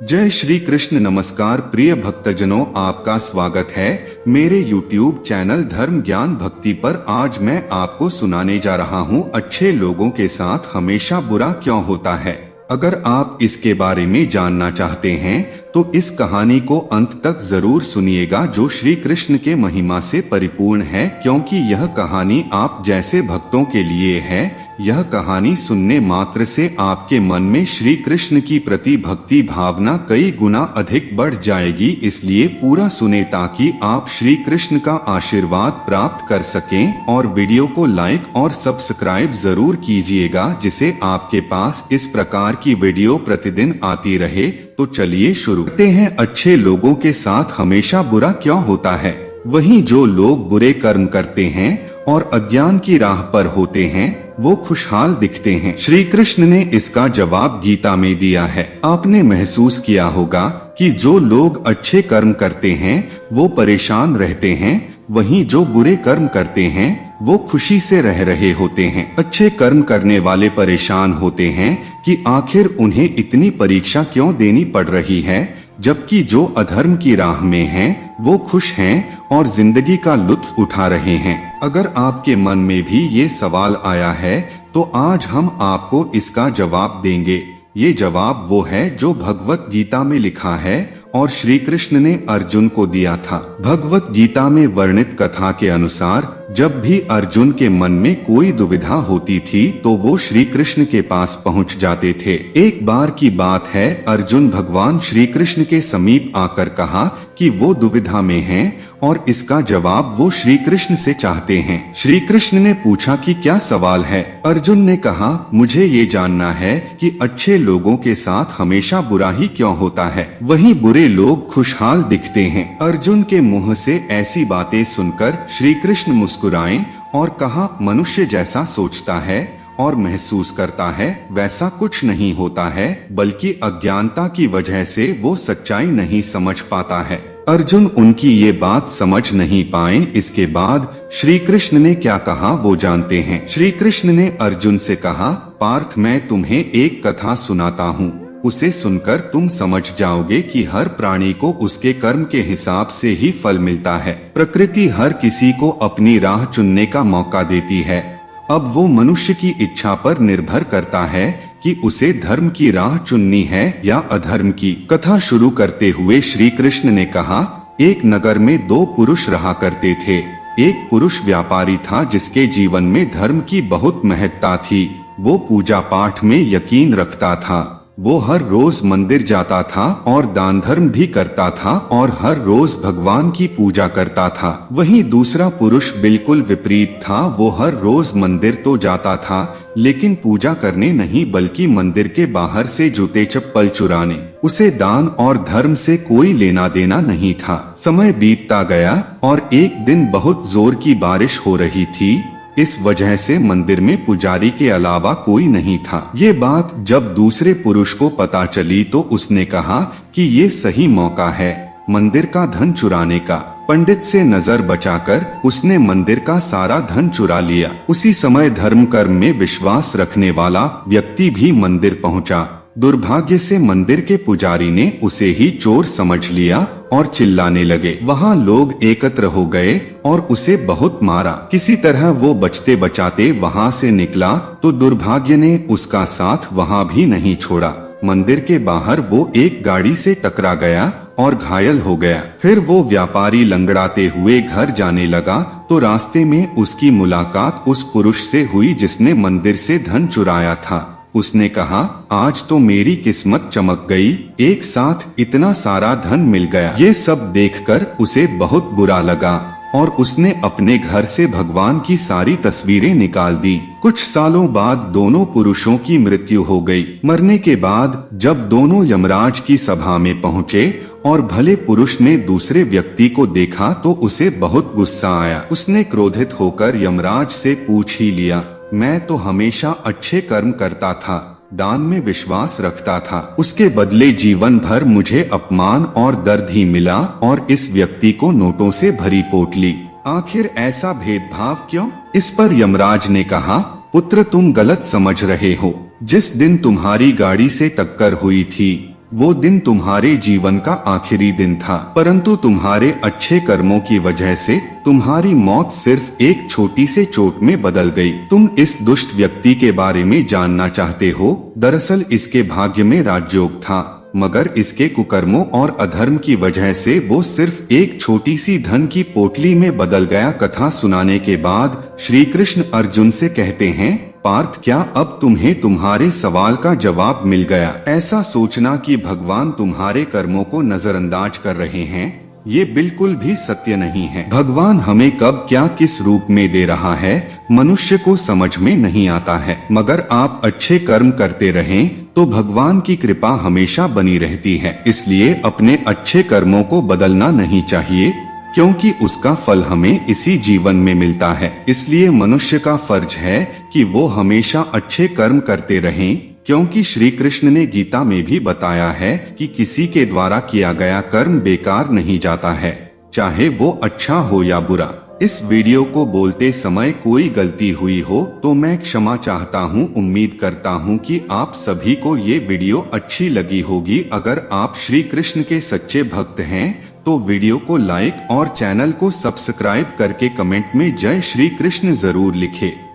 जय श्री कृष्ण। नमस्कार प्रिय भक्तजनों, आपका स्वागत है मेरे YouTube चैनल धर्म ज्ञान भक्ति पर। आज मैं आपको सुनाने जा रहा हूँ अच्छे लोगों के साथ हमेशा बुरा क्यों होता है। अगर आप इसके बारे में जानना चाहते हैं तो इस कहानी को अंत तक जरूर सुनिएगा, जो श्री कृष्ण के महिमा से परिपूर्ण है, क्योंकि यह कहानी आप जैसे भक्तों के लिए है। यह कहानी सुनने मात्र से आपके मन में श्री कृष्ण की प्रति भक्ति भावना कई गुना अधिक बढ़ जाएगी। इसलिए पूरा सुने ताकि आप श्री कृष्ण का आशीर्वाद प्राप्त कर सकें। और वीडियो को लाइक और सब्सक्राइब जरूर कीजिएगा, जिससे आपके पास इस प्रकार की वीडियो प्रतिदिन आती रहे। तो चलिए शुरू करते हैं। अच्छे लोगों के साथ हमेशा बुरा क्यों होता है। वहीं जो लोग बुरे कर्म करते हैं और अज्ञान की राह पर होते हैं वो खुशहाल दिखते हैं। श्री कृष्ण ने इसका जवाब गीता में दिया है। आपने महसूस किया होगा कि जो लोग अच्छे कर्म करते हैं वो परेशान रहते हैं, वहीं जो बुरे कर्म करते हैं वो खुशी से रह रहे होते हैं। अच्छे कर्म करने वाले परेशान होते हैं कि आखिर उन्हें इतनी परीक्षा क्यों देनी पड़ रही है, जबकि जो अधर्म की राह में हैं वो खुश हैं और जिंदगी का लुत्फ उठा रहे हैं। अगर आपके मन में भी ये सवाल आया है तो आज हम आपको इसका जवाब देंगे। ये जवाब वो है जो भगवत गीता में लिखा है और श्री कृष्ण ने अर्जुन को दिया था। भगवत गीता में वर्णित कथा के अनुसार जब भी अर्जुन के मन में कोई दुविधा होती थी तो वो श्री कृष्ण के पास पहुंच जाते थे। एक बार की बात है, अर्जुन भगवान श्री कृष्ण के समीप आकर कहा कि वो दुविधा में हैं और इसका जवाब वो श्री कृष्ण से चाहते हैं। श्री कृष्ण ने पूछा कि क्या सवाल है। अर्जुन ने कहा, मुझे ये जानना है कि अच्छे लोगों के साथ हमेशा बुरा ही क्यों होता है, वहीं बुरे लोग खुशहाल दिखते हैं। अर्जुन के मुंह से ऐसी बातें सुनकर श्री कृष्ण मुस्कुराए और कहा, मनुष्य जैसा सोचता है और महसूस करता है वैसा कुछ नहीं होता है, बल्कि अज्ञानता की वजह से वो सच्चाई नहीं समझ पाता है। अर्जुन उनकी ये बात समझ नहीं पाए। इसके बाद श्री कृष्ण ने क्या कहा वो जानते हैं। श्री कृष्ण ने अर्जुन से कहा, पार्थ, मैं तुम्हें एक कथा सुनाता हूँ। उसे सुनकर तुम समझ जाओगे कि हर प्राणी को उसके कर्म के हिसाब से ही फल मिलता है। प्रकृति हर किसी को अपनी राह चुनने का मौका देती है। अब वो मनुष्य की इच्छा पर निर्भर करता है कि उसे धर्म की राह चुननी है या अधर्म की। कथा शुरू करते हुए श्री कृष्ण ने कहा, एक नगर में दो पुरुष रहा करते थे। एक पुरुष व्यापारी था जिसके जीवन में धर्म की बहुत महत्ता थी। वो पूजा पाठ में यकीन रखता था। वो हर रोज मंदिर जाता था और दान धर्म भी करता था और हर रोज भगवान की पूजा करता था। वहीं दूसरा पुरुष बिल्कुल विपरीत था। वो हर रोज मंदिर तो जाता था लेकिन पूजा करने नहीं, बल्कि मंदिर के बाहर से जूते चप्पल चुराने। उसे दान और धर्म से कोई लेना देना नहीं था। समय बीतता गया और एक दिन बहुत जोर की बारिश हो रही थी। इस वजह से मंदिर में पुजारी के अलावा कोई नहीं था। ये बात जब दूसरे पुरुष को पता चली तो उसने कहा कि ये सही मौका है मंदिर का धन चुराने का। पंडित से नजर बचाकर उसने मंदिर का सारा धन चुरा लिया। उसी समय धर्म कर्म में विश्वास रखने वाला व्यक्ति भी मंदिर पहुंचा। दुर्भाग्य से मंदिर के पुजारी ने उसे ही चोर समझ लिया और चिल्लाने लगे। वहाँ लोग एकत्र हो गए और उसे बहुत मारा। किसी तरह वो बचते बचाते वहाँ से निकला तो दुर्भाग्य ने उसका साथ वहाँ भी नहीं छोड़ा। मंदिर के बाहर वो एक गाड़ी से टकरा गया और घायल हो गया। फिर वो व्यापारी लंगड़ाते हुए घर जाने लगा तो रास्ते में उसकी मुलाकात उस पुरुष से हुई जिसने मंदिर से धन चुराया था। उसने कहा, आज तो मेरी किस्मत चमक गई, एक साथ इतना सारा धन मिल गया। ये सब देखकर उसे बहुत बुरा लगा और उसने अपने घर से भगवान की सारी तस्वीरें निकाल दी। कुछ सालों बाद दोनों पुरुषों की मृत्यु हो गई। मरने के बाद जब दोनों यमराज की सभा में पहुँचे और भले पुरुष ने दूसरे व्यक्ति को देखा तो उसे बहुत गुस्सा आया। उसने क्रोधित होकर यमराज से पूछ ही लिया, मैं तो हमेशा अच्छे कर्म करता था, दान में विश्वास रखता था, उसके बदले जीवन भर मुझे अपमान और दर्द ही मिला और इस व्यक्ति को नोटों से भरी पोटली। आखिर ऐसा भेदभाव क्यों? इस पर यमराज ने कहा, पुत्र, तुम गलत समझ रहे हो। जिस दिन तुम्हारी गाड़ी से टक्कर हुई थी वो दिन तुम्हारे जीवन का आखिरी दिन था, परंतु तुम्हारे अच्छे कर्मों की वजह से तुम्हारी मौत सिर्फ एक छोटी से चोट में बदल गई। तुम इस दुष्ट व्यक्ति के बारे में जानना चाहते हो। दरअसल इसके भाग्य में राजयोग था, मगर इसके कुकर्मों और अधर्म की वजह से वो सिर्फ एक छोटी सी धन की पोटली में बदल गया। कथा सुनाने के बाद श्री कृष्ण अर्जुन से कहते हैं, पार्थ, क्या अब तुम्हें तुम्हारे सवाल का जवाब मिल गया? ऐसा सोचना कि भगवान तुम्हारे कर्मों को नजरअंदाज कर रहे हैं, ये बिल्कुल भी सत्य नहीं है। भगवान हमें कब क्या किस रूप में दे रहा है मनुष्य को समझ में नहीं आता है, मगर आप अच्छे कर्म करते रहें तो भगवान की कृपा हमेशा बनी रहती है। इसलिए अपने अच्छे कर्मों को बदलना नहीं चाहिए, क्योंकि उसका फल हमें इसी जीवन में मिलता है। इसलिए मनुष्य का फर्ज है कि वो हमेशा अच्छे कर्म करते रहें, क्योंकि श्री कृष्ण ने गीता में भी बताया है कि किसी के द्वारा किया गया कर्म बेकार नहीं जाता है, चाहे वो अच्छा हो या बुरा। इस वीडियो को बोलते समय कोई गलती हुई हो तो मैं क्षमा चाहता हूँ। उम्मीद करता हूँ कि आप सभी को ये वीडियो अच्छी लगी होगी। अगर आप श्री कृष्ण के सच्चे भक्त हैं तो वीडियो को लाइक और चैनल को सब्सक्राइब करके कमेंट में जय श्री कृष्ण जरूर लिखें।